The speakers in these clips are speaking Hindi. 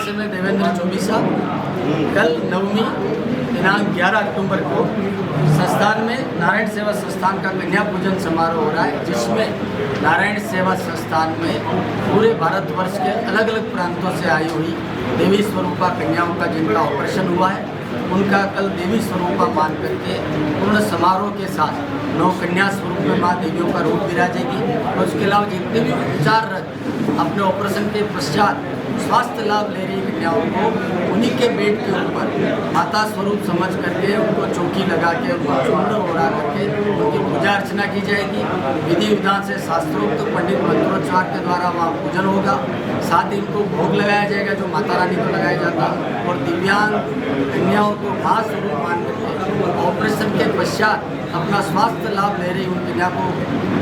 से मैं देवेंद्र चौबीसा कल नवमी दिनांक 11 अक्टूबर को संस्थान में नारायण सेवा संस्थान का कन्या पूजन समारोह हो रहा है, जिसमें नारायण सेवा संस्थान में पूरे भारतवर्ष के अलग अलग प्रांतों से आई हुई देवी स्वरूपा कन्याओं का जिनका ऑपरेशन हुआ है, उनका कल देवी स्वरूपा मान करके पूर्ण समारोह के साथ नौ कन्या स्वरूप में माँ देवियों का रूप विराजेगी। और उसके अलावा जितने भी उपचाररत अपने ऑपरेशन के पश्चात स्वास्थ्य लाभ ले रही कन्याओं को उन्हीं के बेड के ऊपर माता स्वरूप समझ करके उनको चौकी लगा के उनको चूर्ण ओढ़ा करके उनकी पूजा अर्चना की जाएगी। विधि विधान से शास्त्रोक्त पंडित मंत्रोच्चार के द्वारा वहाँ पूजन होगा। साथ ही उनको भोग लगाया जाएगा जो माता रानी को लगाया जाता है। और दिव्यांग कन्याओं को माँ स्वरूप मान करके ऑपरेशन के पश्चात अपना स्वास्थ्य लाभ ले रही उन कन्या को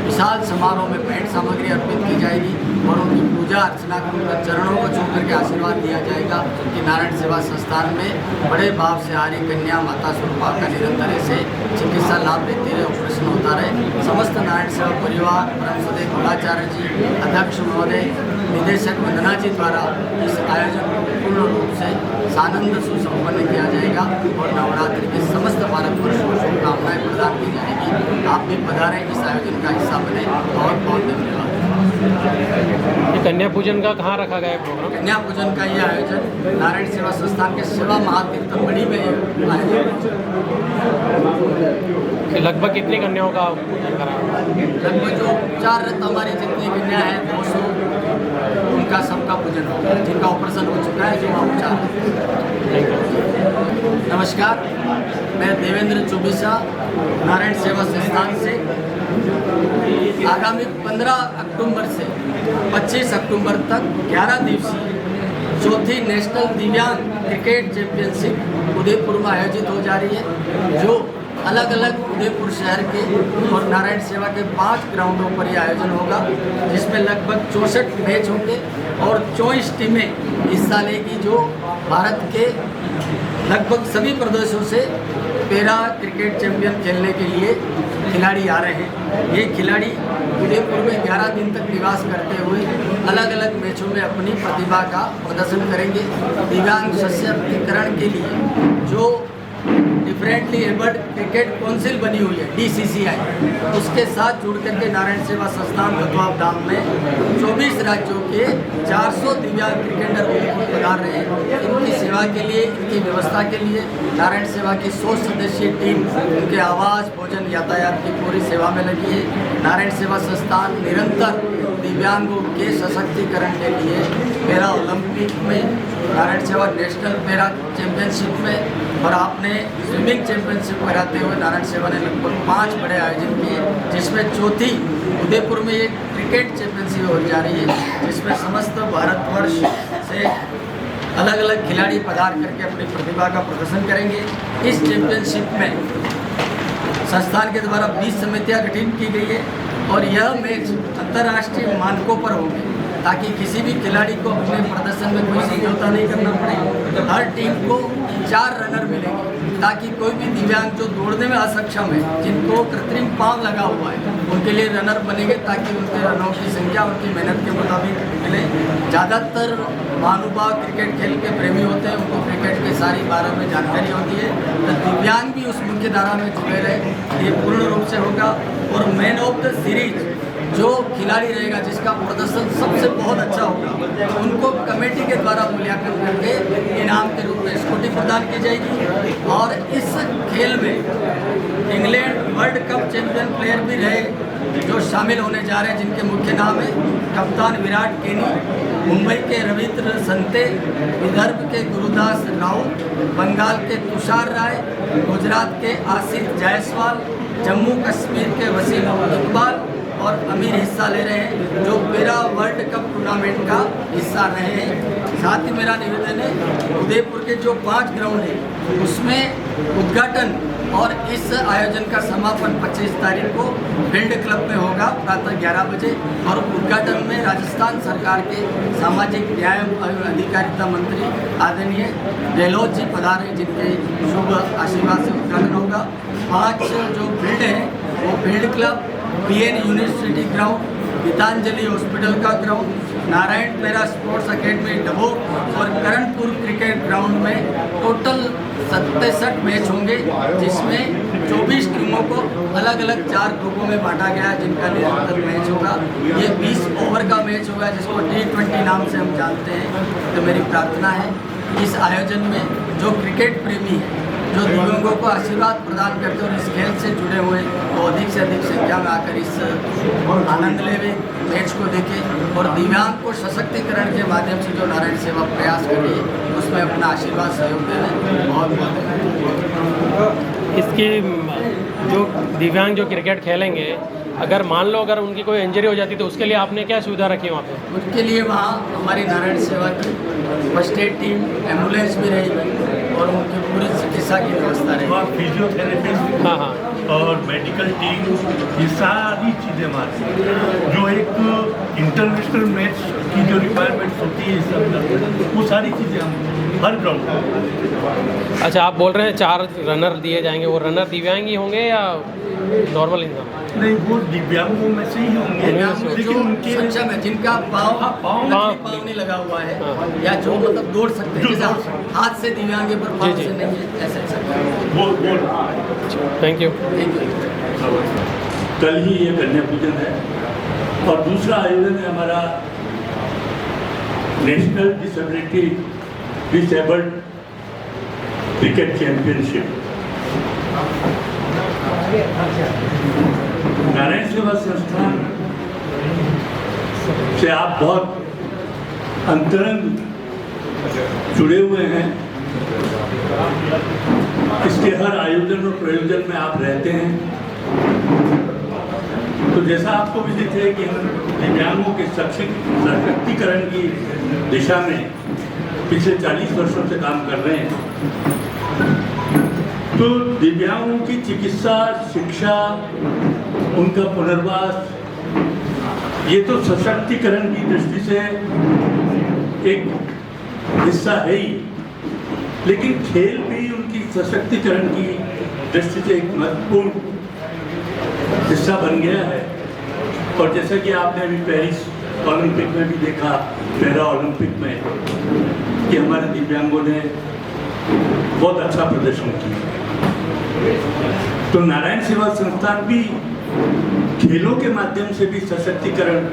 विशाल समारोह में भेंट सामग्री अर्पित की जाएगी और उनकी पूजा अर्चना कर उनके चरणों को छू करके आशीर्वाद दिया जाएगा कि नारायण सेवा संस्थान में बड़े भाव से आ रही कन्या माता स्वरूपा का निरंतर ऐसे चिकित्सा लाभ लेते रहे, ऑपरेशन होता रहे। समस्त नारायण सेवा परिवार परमसदेव गुणाचार्य जी, अध्यक्ष महोदय, निदेशक वंदना जी द्वारा इस आयोजन को पूर्ण रूप से सानंद सुसंपन्न किया जाएगा और नवरात्रि के समस्त भारतवर्ष को शुभकामनाएं प्रदान की जाएगी। आप भी पधारें, इस आयोजन का हिस्सा बने। बहुत बहुत धन्यवाद। ये कन्या पूजन का कहाँ रखा गया है प्रोग्राम? कन्या पूजन का ये आयोजन नारायण सेवा संस्थान के सेवा महातीर्थ बड़ी में आयोजन। लगभग कितनी कन्याओं का पूजन करा? लगभग जो उपचाररत हमारी जितनी कन्या है 200 उनका सबका पूजन होगा, जिनका ऑपरेशन हो चुका है, जो उपचार। नमस्कार, मैं देवेंद्र चौबीसा नारायण सेवा संस्थान से आगामी 15 अक्टूबर से 25 अक्टूबर तक 11 दिवसीय चौथी नेशनल दिव्यांग क्रिकेट चैंपियनशिप उदयपुर में आयोजित हो जा रही है, जो अलग अलग उदयपुर शहर के और नारायण सेवा के 5 ग्राउंडों पर यह आयोजन होगा, जिसमें लगभग 64 मैच होंगे और 24 टीमें हिस्सा लेगी, जो भारत के लगभग सभी प्रदेशों से पैरा क्रिकेट चैंपियन खेलने के लिए खिलाड़ी आ रहे हैं। ये खिलाड़ी उदयपुर में 11 दिन तक निवास करते हुए अलग अलग मैचों में अपनी प्रतिभा का प्रदर्शन करेंगे। दिव्यांग सशक्तिकरण के लिए जो डिफरेंटली एबल्ड क्रिकेट काउंसिल बनी हुई है DCCI, उसके साथ जुड़ करके नारायण सेवा संस्थान तत्वावधान में 24 राज्यों के 400 दिव्यांग क्रिकेटर पधार रहे हैं। इनकी सेवा के लिए, इनकी व्यवस्था के लिए नारायण सेवा की 100 सदस्यीय टीम उनके आवास, भोजन, यातायात की पूरी सेवा में लगी है। नारायण सेवा संस्थान निरंतर दिव्यांगों के सशक्तिकरण के लिए पैरा ओलंपिक में, नारायण सेवा नेशनल पैरा चैंपियनशिप में और आपने स्विमिंग चैंपियनशिप कराते हुए नारायण सेवा ने लगभग 5 बड़े आयोजन किए, जिसमें चौथी उदयपुर में एक क्रिकेट चैंपियनशिप हो जा रही है, जिसमें समस्त भारतवर्ष से अलग अलग खिलाड़ी पधार करके अपनी प्रतिभा का प्रदर्शन करेंगे। इस चैंपियनशिप में संस्थान के द्वारा 20 समितियाँ गठित की गई है और यह मैच अंतर्राष्ट्रीय मानकों पर होंगे, ताकि किसी भी खिलाड़ी को अपने प्रदर्शन में कोई समझौता नहीं करना पड़े। हर टीम को 4 रनर मिलेंगे, ताकि कोई भी दिव्यांग जो दौड़ने में असक्षम है, जिनको कृत्रिम पाँव लगा हुआ है, उनके लिए रनर बनेंगे, ताकि उनके रनों की संख्या उनकी मेहनत के मुताबिक मिले। ज़्यादातर महानुभाव क्रिकेट खेल के प्रेमी होते हैं, उनको क्रिकेट के सारी बारे में जानकारी होती है, तो दिव्यांग भी उस मुख्य धारा में जुड़े रहे। ये पूर्ण रूप से होगा और मैन ऑफ द सीरीज जो खिलाड़ी रहेगा, जिसका प्रदर्शन सबसे बहुत अच्छा होगा, उनको कमेटी के द्वारा मूल्यांकन करके इनाम के रूप में स्कूटी प्रदान की जाएगी। और इस खेल में England world cup champion player भी रहे जो शामिल होने जा रहे हैं, जिनके मुख्य नाम है कप्तान विराट केनी, मुंबई के रविंद्र संते, विदर्भ के गुरुदास राउत, बंगाल के तुषार राय, गुजरात के आसिफ जायसवाल, जम्मू कश्मीर के वसीम इकबाल और अमीर हिस्सा ले रहे हैं, जो पैरा वर्ल्ड कप टूर्नामेंट का हिस्सा रहे हैं। साथ ही मेरा निवेदन है, उदयपुर के जो 5 ग्राउंड हैं उसमें उद्घाटन और इस आयोजन का समापन 25 तारीख को फील्ड क्लब में होगा प्रातः 11 बजे। और उद्घाटन में राजस्थान सरकार के सामाजिक न्याय एवं अधिकारिता मंत्री आदरणीय गहलोत जी पधारे, जिनके शुभ आशीर्वाद से उद्घाटन होगा। 5 जो फील्ड हैं वो field club, PN university ground, Gitanjali hospital का ground, Narayan para sports academy Dabok और करणपुर क्रिकेट ग्राउंड में टोटल 67 मैच होंगे, जिसमें 24 टीमों को अलग अलग 4 ग्रुपों में बांटा गया है, जिनका निरंतर मैच होगा। ये 20 ओवर का मैच होगा, जिसको T20 नाम से हम जानते हैं। तो मेरी प्रार्थना है इस आयोजन में जो क्रिकेट प्रेमी है, जो दिव्यांगों को आशीर्वाद प्रदान करते हैं और इस खेल से जुड़े हुए, तो अधिक से अधिक संख्या में आकर इस आनंद लेवे, मैच को देखें और दिव्यांग को सशक्तिकरण के माध्यम से जो नारायण सेवा प्रयास कर रही है उसमें अपना आशीर्वाद सहयोग देना। बहुत इसकी जो दिव्यांग जो क्रिकेट खेलेंगे, अगर मान लो अगर उनकी कोई इंजरी हो जाती तो उसके लिए आपने क्या सुविधा रखी वहाँ पे? उनके लिए वहाँ हमारी नारायण सेवा की फर्स्ट एड टीम, एम्बुलेंस भी रहेगी और उनकी पूरी चिकित्सा की व्यवस्था रहेगी। फिजियोथेरेपिस्ट हाँ हाँ और मेडिकल टीम, ये सारी चीज़ें हमारी जो एक इंटरनेशनल मैच की जो रिक्वायरमेंट्स होती है इस अंदर, वो सारी चीज़ें हम हर ग्राउंड। अच्छा, आप बोल रहे हैं 4 रनर दिए जाएंगे, वो रनर दिव्यांग ही होंगे या नॉर्मल इंसान? नहीं, वो दिव्यांगों में से ही होंगे, दिव्यांग लेकिन जो उनके सक्षम है, जिनका पाँव पाँव नहीं लगा हुआ है, या जो मतलब दौड़ सकते हैं, जैसे हाथ से दिव्यांग है पर पाँव जी, से नहीं है, ऐसे सकते। वो थैंक यू। कल ही ये कन्या पूजन है और दूसरा आयोजन है हमारा national disabled cricket championship. Narayan सेवा संस्थान से आप बहुत अंतरंग जुड़े हुए हैं। इसके हर आयोजन और प्रयोजन में आप रहते हैं। तो जैसा आपको विदित है कि हम दिव्यांगों के सशक्तिकरण की दिशा में पिछले 40 वर्षों से काम कर रहे हैं। तो दिव्यांगों की चिकित्सा, शिक्षा, उनका पुनर्वास, ये तो सशक्तिकरण की दृष्टि से एक हिस्सा है ही, लेकिन खेल भी उनकी सशक्तिकरण की दृष्टि से एक महत्वपूर्ण हिस्सा बन गया है। और जैसा कि आपने अभी पेरिस ओलंपिक में भी देखा, पैरा ओलंपिक में, कि हमारे दिव्यांगों ने बहुत अच्छा प्रदर्शन किया। तो नारायण सेवा संस्थान भी खेलों के माध्यम से भी सशक्तिकरण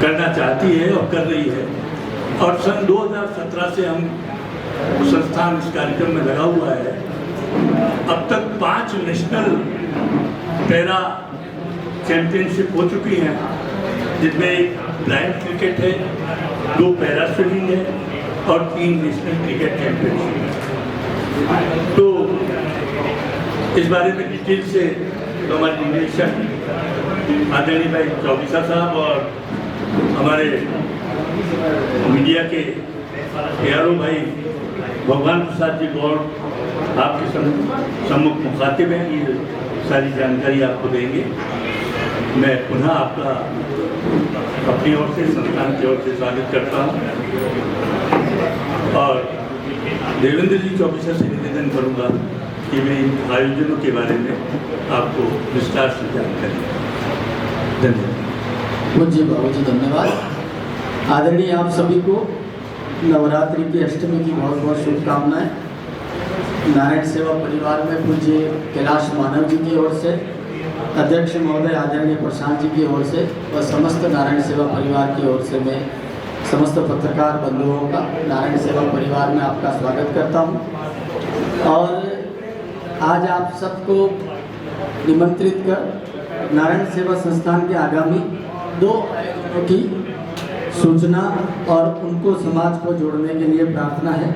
करना चाहती है और कर रही है। और सन 2017 से हम संस्थान इस कार्यक्रम में लगा हुआ है। अब तक 5 नेशनल पैरा चैंपियनशिप हो चुकी हैं, जिसमें एक ब्लाइंड क्रिकेट है, 2 पैरा स्विमिंग है और 3 नेशनल क्रिकेट चैंपियनशिप है। तो इस बारे में डिटेल से तो हमारे निदेशक आदरणीय भाई चौबीसा साहब और हमारे मीडिया के ARO भाई भगवान प्रसाद जी गौड़ आपके सम्मुख मुखातिब हैं, ये सारी जानकारी आपको देंगे। मैं पुनः आपका अपनी ओर से, संस्थान की ओर से स्वागत करता हूँ और देवेंद्र जी चौबीसा से निवेदन करूँगा कि मैं इन आयोजनों के बारे में आपको विस्तार से जानकारी। धन्यवाद। जी बाबू जी, धन्यवाद। आदरणीय आप सभी को नवरात्रि की अष्टमी की बहुत बहुत शुभकामनाएं। नारायण सेवा परिवार में पूज्य कैलाश मानव जी की ओर से, अध्यक्ष महोदय आदरणीय प्रशांत जी की ओर से और समस्त नारायण सेवा परिवार की ओर से मैं समस्त पत्रकार बंधुओं का नारायण सेवा परिवार में आपका स्वागत करता हूं। और आज आप सबको निमंत्रित कर नारायण सेवा संस्थान के आगामी 2 आयोजनों की सूचना और उनको समाज को जोड़ने के लिए प्रार्थना है।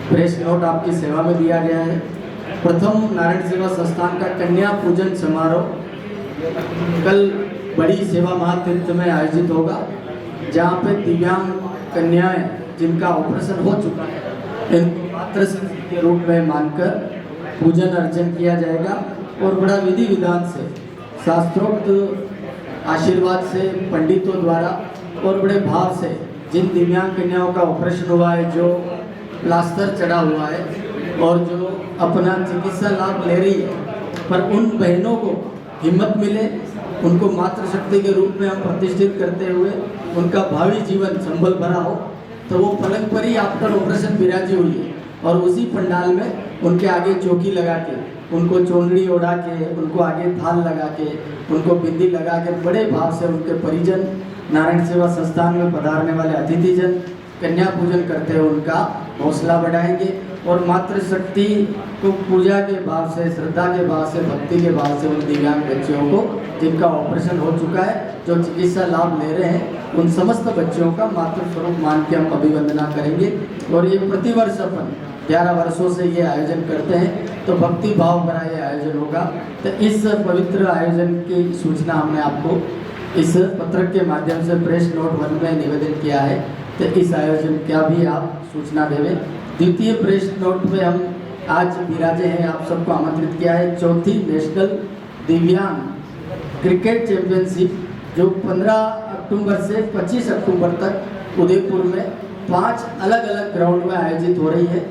प्रेस नोट आपकी सेवा में दिया गया है। प्रथम नारायण सेवा संस्थान का कन्या पूजन समारोह कल बड़ी सेवा महातीर्थ में आयोजित होगा, जहाँ पे दिव्यांग कन्याएं जिनका ऑपरेशन हो चुका है इनको पात्र के रूप में मानकर पूजन अर्चन किया जाएगा और बड़ा विधि विधान से, शास्त्रोक्त आशीर्वाद से, पंडितों द्वारा और बड़े भाव से जिन दिव्यांग कन्याओं का ऑपरेशन हुआ है, जो प्लास्टर चढ़ा हुआ है और जो अपना चिकित्सा लाभ ले रही है, पर उन बहनों को हिम्मत मिले उनको मातृशक्ति के रूप में हम प्रतिष्ठित करते हुए उनका भावी जीवन संबल भरा हो। तो वो पलंग पर ही आफ्टर ऑपरेशन विराजी हुई है और उसी पंडाल में उनके आगे चौकी लगा के, उनको चोंदड़ी ओढ़ा के, उनको आगे थाल लगा के, उनको बिंदी लगा के बड़े भाव से उनके परिजन, नारायण सेवा संस्थान में पधारने वाले अतिथिजन कन्या पूजन करते हुए उनका हौसला बढ़ाएंगे और मातृशक्ति को पूजा के भाव से, श्रद्धा के भाव से, भक्ति के भाव से उन दिव्यांग बच्चियों को जिनका ऑपरेशन हो चुका है, जो चिकित्सा लाभ ले रहे हैं, उन समस्त बच्चियों का मातृ स्वरूप मान के हम अभिवंदना करेंगे। और ये प्रतिवर्ष अपन 11 वर्षों से ये आयोजन करते हैं, तो भक्ति भाव भरा ये आयोजन होगा। तो इस पवित्र आयोजन की सूचना हमने आपको इस पत्र के माध्यम से प्रेस नोट 1 में निवेदन किया है। तो इस आयोजन का भी आप सूचना देवें। द्वितीय प्रेस नोट में हम आज विराजे हैं, आप सबको आमंत्रित किया है 4थी नेशनल दिव्यांग क्रिकेट चैंपियनशिप जो 15 अक्टूबर से 25 अक्टूबर तक उदयपुर में 5 अलग अलग ग्राउंड में आयोजित हो रही है।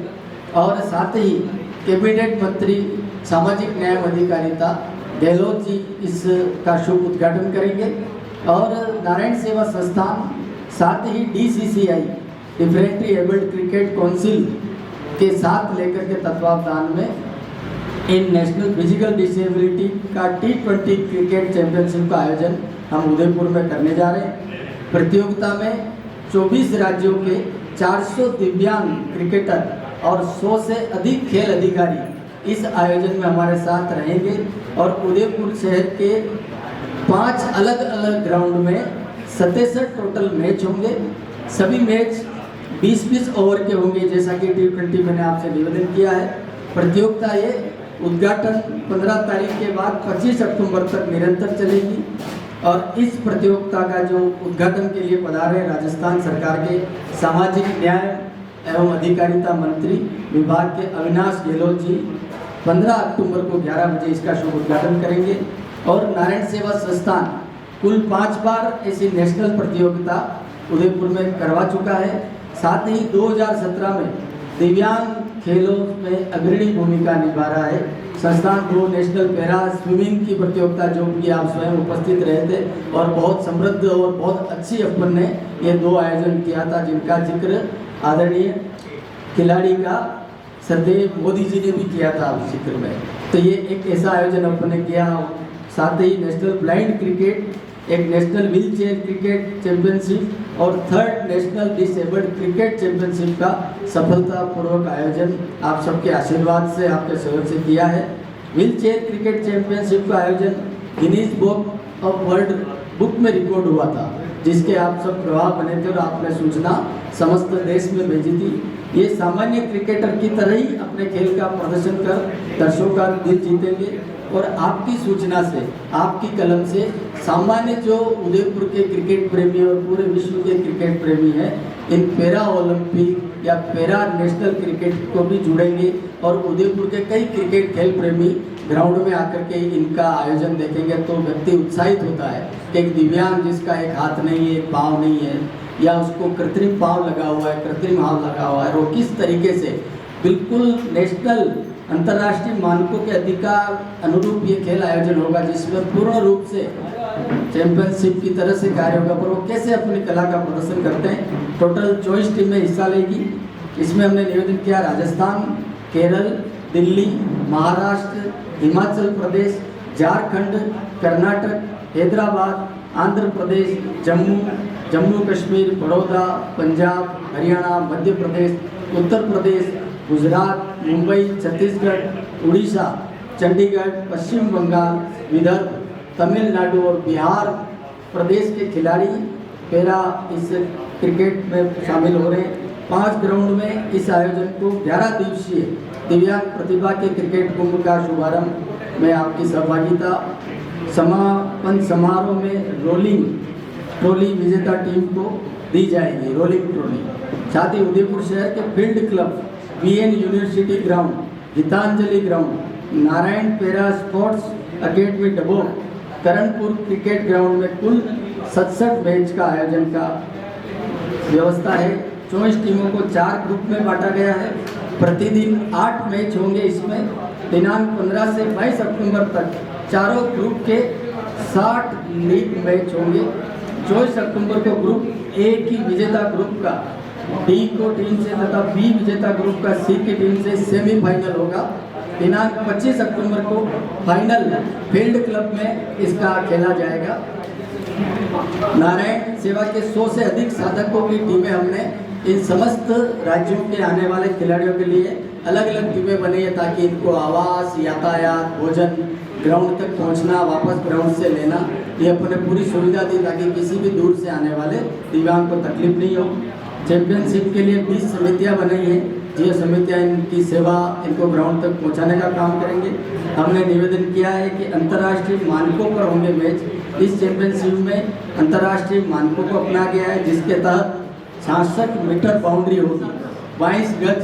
और साथ ही कैबिनेट मंत्री सामाजिक न्याय एवं अधिकारिता गहलोत जी इसका शुभ उद्घाटन करेंगे और नारायण सेवा संस्थान साथ ही DCCI differently abled cricket council के साथ लेकर के तत्वावधान में इन नेशनल फिजिकल डिसेबिलिटी का T20 क्रिकेट चैंपियनशिप का आयोजन हम उदयपुर में करने जा रहे हैं। प्रतियोगिता में 24 राज्यों के 400 दिव्यांग क्रिकेटर और 100 से अधिक खेल अधिकारी इस आयोजन में हमारे साथ रहेंगे और उदयपुर शहर के 5 अलग अलग ग्राउंड में 67 टोटल मैच होंगे। सभी मैच 20-20 ओवर के होंगे, जैसा कि T20 मैंने आपसे निवेदन किया है। प्रतियोगिता ये उद्घाटन 15 तारीख के बाद 25 अक्टूबर तक निरंतर चलेगी और इस प्रतियोगिता का जो उद्घाटन के लिए पधारे राजस्थान सरकार के सामाजिक न्याय एवं अधिकारिता मंत्री विभाग के अविनाश गहलोत जी 15 अक्टूबर को 11 बजे इसका शुभ उद्घाटन करेंगे। और नारायण सेवा संस्थान कुल 5 बार ऐसी नेशनल प्रतियोगिता उदयपुर में करवा चुका है। साथ ही 2017 में दिव्यांग खेलों में अग्रणी भूमिका निभा रहा है। संस्थान 2 नेशनल पैरा स्विमिंग की प्रतियोगिता जो कि आप स्वयं उपस्थित रहे थे और बहुत समृद्ध और बहुत अच्छी अपन ने ये 2 आयोजन किया था, जिनका जिक्र आदरणीय खिलाड़ी का सदैव मोदी जी ने भी किया था जिक्र में। तो ये एक ऐसा आयोजन अपन ने किया। साथ ही नेशनल ब्लाइंड क्रिकेट, एक national wheel chair cricket championship और 3rd national disabled cricket championship का सफलतापूर्वक आयोजन आप सबके आशीर्वाद से, आपके सहयोग से किया है। व्हील चेयर क्रिकेट चैंपियनशिप का आयोजन Guinness book of world book में रिकॉर्ड हुआ था, जिसके आप सब गवाह बने थे और आपने सूचना समस्त देश में भेजी थी। ये सामान्य क्रिकेटर की तरह ही अपने खेल का प्रदर्शन कर दर्शकों का दिल जीतेंगे और आपकी सूचना से, आपकी कलम से सामान्य जो उदयपुर के क्रिकेट प्रेमी और पूरे विश्व के क्रिकेट प्रेमी हैं, इन पैरा ओलंपिक या पैरा नेशनल क्रिकेट को भी जुड़ेंगे और उदयपुर के कई क्रिकेट खेल प्रेमी ग्राउंड में आकर के इनका आयोजन देखेंगे तो व्यक्ति उत्साहित होता है कि एक दिव्यांग जिसका एक हाथ नहीं है, एक पाँव नहीं है या उसको कृत्रिम पाँव लगा हुआ है, कृत्रिम हाथ लगा हुआ है, वो किस तरीके से बिल्कुल नेशनल अंतर्राष्ट्रीय मानकों के अधिकार अनुरूप ये खेल आयोजन होगा, जिसमें पूर्ण रूप से चैंपियनशिप की तरह से कार्य होगा, पर वो कैसे अपनी कला का प्रदर्शन करते हैं। टोटल 24 टीमें हिस्सा लेगी। इसमें हमने निवेदन किया राजस्थान, केरल, दिल्ली, महाराष्ट्र, हिमाचल प्रदेश, झारखंड, कर्नाटक, हैदराबाद, आंध्र प्रदेश, जम्मू कश्मीर, बड़ौदा, पंजाब, हरियाणा, मध्य प्रदेश, उत्तर प्रदेश, गुजरात, मुंबई, छत्तीसगढ़, उड़ीसा, चंडीगढ़, पश्चिम बंगाल, विदर्भ, तमिलनाडु और बिहार प्रदेश के खिलाड़ी पैरा इस क्रिकेट में शामिल हो रहे हैं। 5 ग्राउंड में इस आयोजन को 11 दिवसीय दिव्यांग प्रतिभा के क्रिकेट कुंभ का शुभारंभ में आपकी सहभागिता। समापन समारोह में रोलिंग ट्रॉली विजेता टीम को दी जाएगी, रोलिंग ट्रॉली। साथ ही उदयपुर शहर के field club, VN university ground, Gitanjali ground, Narayan para sports academy Dabok, Karanpur cricket ground में कुल 67 मैच का आयोजन का व्यवस्था है। 24 टीमों को 4 ग्रुप में बांटा गया है। प्रतिदिन 8 मैच होंगे। इसमें दिनांक 15 से 22 अक्टूबर तक चारों ग्रुप के 60 लीग मैच होंगे। 24 अक्टूबर को ग्रुप ए की विजेता ग्रुप का डी को टीम से तथा बी विजेता ग्रुप का सी की टीम से सेमीफाइनल होगा। दिनांक 25 अक्टूबर को फाइनल फील्ड क्लब में इसका खेला जाएगा। नारायण सेवा के 100 से अधिक साधकों की टीमें हमने इन समस्त राज्यों के आने वाले खिलाड़ियों के लिए अलग अलग टीमें बनाई है, ताकि इनको आवास, यातायात, भोजन, ग्राउंड तक पहुंचना, वापस ग्राउंड से लेना, ये अपने पूरी सुविधा दी, ताकि किसी भी दूर से आने वाले दिव्यांग को तकलीफ नहीं हो। चैंपियनशिप के लिए 20 समितियाँ बनाई हैं, जो समितियाँ इनकी सेवा, इनको ग्राउंड तक पहुंचाने का काम करेंगे। हमने निवेदन किया है कि अंतर्राष्ट्रीय मानकों पर होंगे मैच। इस चैंपियनशिप में अंतर्राष्ट्रीय मानकों को अपना गया है, जिसके तहत 66 मीटर बाउंड्री होगी, 22 गज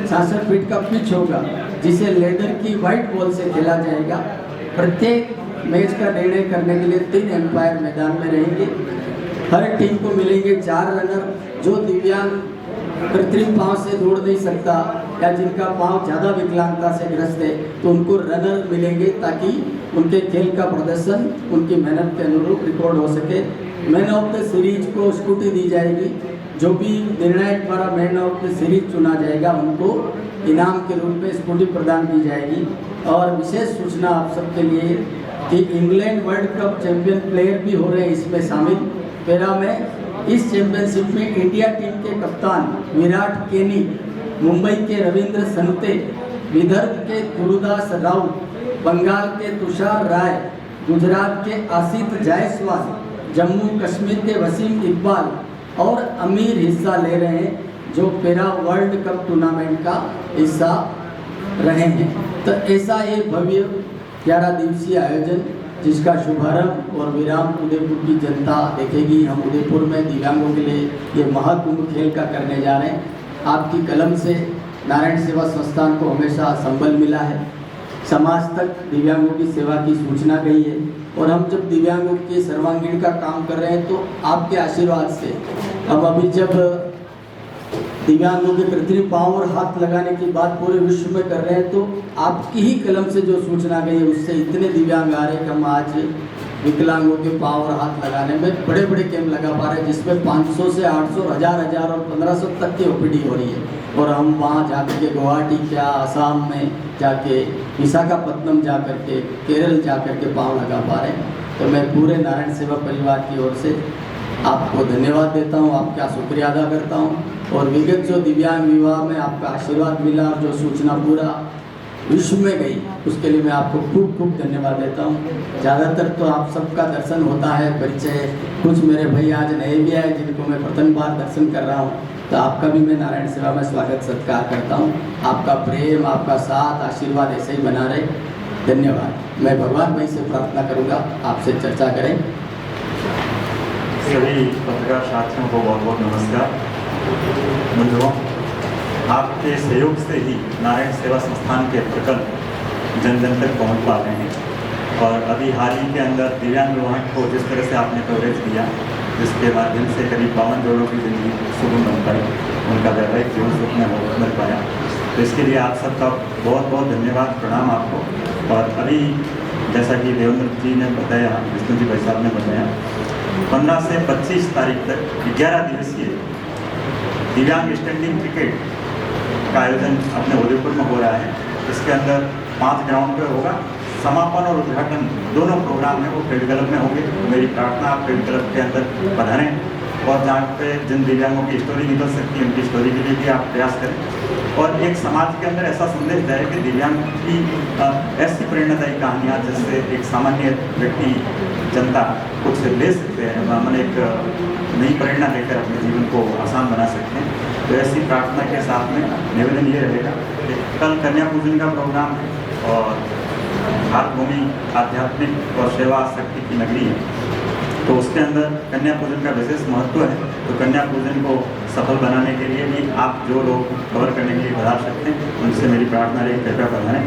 66 फीट का पिच होगा, जिसे लेदर की व्हाइट बॉल से खेला जाएगा। प्रत्येक मैच का निर्णय करने के लिए 3 एम्पायर मैदान में रहेंगे। हर टीम को मिलेंगे 4 रनर। जो दिव्यांग कृत्रिम पाँव से दौड़ नहीं सकता या जिनका पाँव ज़्यादा विकलांगता से ग्रस्त है, तो उनको रनर मिलेंगे, ताकि उनके खेल का प्रदर्शन उनकी मेहनत के अनुरूप रिकॉर्ड हो सके। मैन ऑफ द सीरीज को स्कूटी दी जाएगी। जो भी निर्णायक द्वारा मैन ऑफ द सीरीज चुना जाएगा, उनको इनाम के रूप में स्कूटी प्रदान की जाएगी। और विशेष सूचना आप सबके लिए कि England world cup champion player भी हो रहे हैं इसमें शामिल। पैरा में इस चैंपियनशिप में इंडिया टीम के कप्तान विराट केनी, मुंबई के रविंद्र संते, विदर्भ के गुरुदास राव, बंगाल के तुषार राय, गुजरात के आसित जायसवाल, जम्मू कश्मीर के वसीम इकबाल और अमीर हिस्सा ले रहे हैं, जो पैरा वर्ल्ड कप टूर्नामेंट का हिस्सा रहे हैं। तो ऐसा एक भव्य 11 दिवसीय आयोजन, जिसका शुभारंभ और विराम उदयपुर की जनता देखेगी। हम उदयपुर में दिव्यांगों के लिए ये महाकुंभ खेल का करने जा रहे हैं। आपकी कलम से नारायण सेवा संस्थान को हमेशा संबल मिला है, समाज तक दिव्यांगों की सेवा की सूचना गई है, और हम जब दिव्यांगों के सर्वांगीण का काम कर रहे हैं, तो आपके आशीर्वाद से हम अभी जब दिव्यांगों के कृत्रिम पाँव और हाथ लगाने की बात पूरे विश्व में कर रहे हैं, तो आपकी ही कलम से जो सूचना गई है, उससे इतने दिव्यांग आ रहे हैं कि हम आज विकलांगों के पाँव और हाथ लगाने में बड़े बड़े कैंप लगा पा रहे हैं, जिसमें 500 से 800, 1000 और 1500 तक की ओपीडी हो रही है। और हम वहाँ जाकर के गुवाहाटी, क्या आसाम में जाके, विशाखापट्टनम जा कर के, केरल जा कर के पाँव लगा पा रहे हैं। तो मैं पूरे नारायण सेवा परिवार की ओर से आपको धन्यवाद देता हूँ, आपका शुक्रिया अदा करता हूँ। और विगत जो दिव्यांग विवाह में आपका आशीर्वाद मिला और जो सूचना पूरा विश्व में गई, उसके लिए मैं आपको खूब खूब धन्यवाद देता हूँ। ज़्यादातर तो आप सबका दर्शन होता है, परिचय, कुछ मेरे भाई आज नए भी आए जिनको मैं प्रथम बार दर्शन कर रहा हूँ, तो आपका भी मैं नारायण सेवा में स्वागत सत्कार करता हूँ। आपका प्रेम, आपका साथ, आशीर्वाद ऐसे ही बना रहे। धन्यवाद। मैं भगवान भाई से प्रार्थना करूँगा आपसे चर्चा करें। सभी पत्रकार साथियों को बहुत बहुत नमस्कार। बंधुओं, आपके सहयोग से ही नारायण सेवा संस्थान के प्रकल्प जन जन तक पहुँच पा रहे हैं। और अभी हाल ही के अंदर दिव्यांग विवाह को जिस तरह से आपने कवरेज किया, जिसके माध्यम से करीब 52 जोड़ों की जिंदगी सुगम बन पाई, उनका वैवाहिक जीवन सुख में मिल पाया, तो इसके लिए आप सबका बहुत बहुत धन्यवाद, प्रणाम आपको। और अभी जैसा कि देवेंद्र जी ने बताया, विष्णु जी भाई साहब ने बताया, 15 से 25 तारीख तक 11 दिवसीय दिव्यांग स्टैंडिंग क्रिकेट का आयोजन अपने उदयपुर में हो रहा है। इसके अंदर 5 ग्राउंड पे होगा। समापन और उद्घाटन दोनों प्रोग्राम है वो फील्ड क्लब में होंगे। मेरी प्रार्थना आप फील्ड क्लब के अंदर पधारें, और जहाँ पे जिन दिव्यांगों की स्टोरी निकल सकती है, उनकी स्टोरी के लिए भी आप प्रयास करें। और एक समाज के अंदर ऐसा संदेश जाए कि दिव्यांग की ऐसी प्रेरणादायी कहानियाँ जिससे एक सामान्य व्यक्ति, जनता कुछ ले सकते हैं, मैंने एक नई प्रेरणा लेकर अपने जीवन को आसान बना सकते हैं। तो ऐसी प्रार्थना के साथ में निवेदन ये रहेगा कि कल कन्या पूजन का प्रोग्राम है, और भारत भूमि आध्यात्मिक और सेवा शक्ति की नगरी है, तो उसके अंदर कन्या पूजन का विशेष महत्व है। तो कन्या पूजन को सफल बनाने के लिए भी आप जो लोग कवर करने के लिए पधार सकते हैं, उनसे मेरी प्रार्थना है, कृपया पधारें।